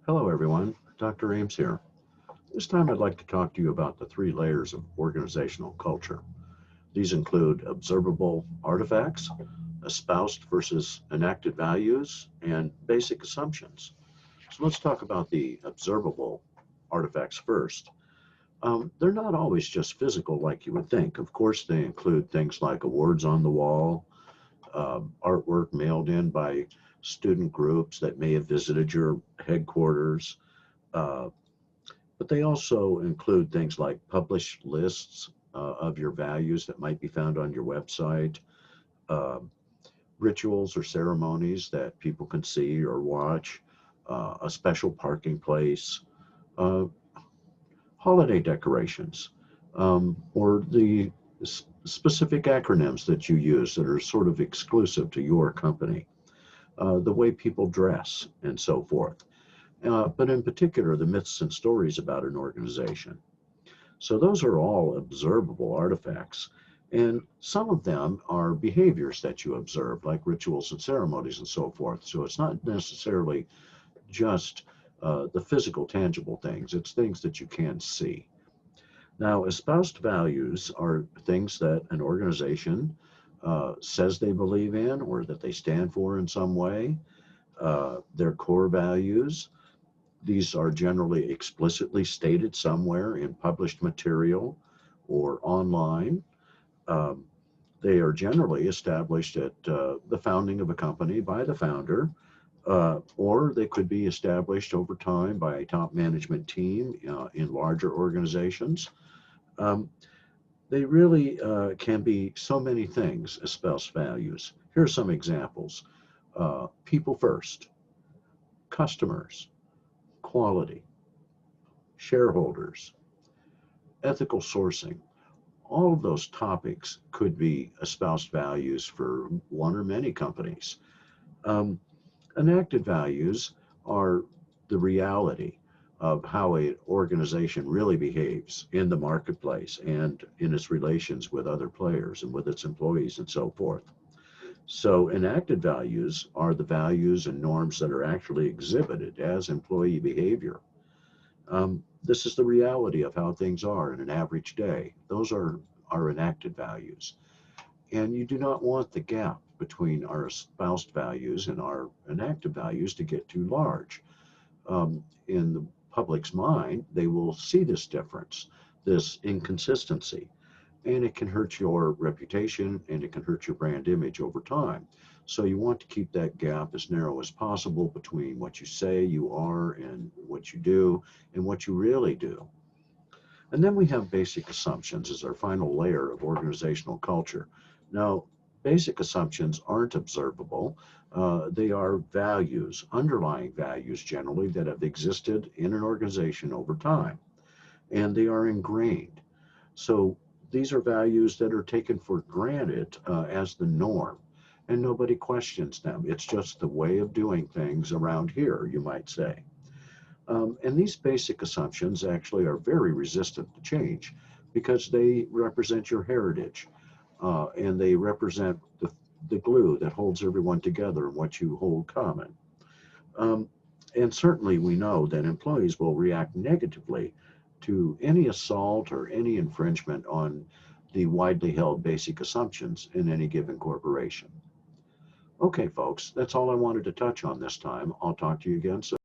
Hello, everyone. Dr. Eames here. This time I'd like to talk to you about the three layers of organizational culture. These include observable artifacts, espoused versus enacted values, and basic assumptions. So let's talk about the observable artifacts first. They're not always just physical like you would think. Of course, they include things like awards on the wall, artwork mailed in by student groups that may have visited your headquarters, uh, but they also include things like published lists of your values that might be found on your website, uh, rituals or ceremonies that people can see or watch, a special parking place, uh, holiday decorations, or the specific acronyms that you use that are sort of exclusive to your company, the way people dress, and so forth. But in particular, the myths and stories about an organization. So those are all observable artifacts. And some of them are behaviors that you observe, like rituals and ceremonies and so forth. So it's not necessarily just the physical, tangible things, it's things that you can see. Now, espoused values are things that an organization says they believe in or that they stand for in some way. Their core values, these are generally explicitly stated somewhere in published material or online. Um, they are generally established at the founding of a company by the founder, or they could be established over time by a top management team in larger organizations. Um, they really can be so many things, espoused values. Here are some examples: people first, customers, quality, shareholders, ethical sourcing. All of those topics could be espoused values for one or many companies. Um, enacted values are the reality of how an organization really behaves in the marketplace and in its relations with other players and with its employees and so forth. So, enacted values are the values and norms that are actually exhibited as employee behavior. This is the reality of how things are in an average day. Those are our enacted values. And you do not want the gap between our espoused values and our enacted values to get too large. In the public's mind, they will see this difference, this inconsistency, and it can hurt your reputation and it can hurt your brand image over time. So you want to keep that gap as narrow as possible between what you say you are and what you do and what you really do. And then we have basic assumptions as our final layer of organizational culture. Now, basic assumptions aren't observable. They are values, underlying values generally, that have existed in an organization over time, and they are ingrained. So these are values that are taken for granted as the norm, and nobody questions them. It's just the way of doing things around here, you might say. And these basic assumptions actually are very resistant to change because they represent your heritage and they represent the glue that holds everyone together and what you hold common. Um, and certainly we know that employees will react negatively to any assault or any infringement on the widely held basic assumptions in any given corporation. Okay, folks, that's all I wanted to touch on this time. I'll talk to you again soon.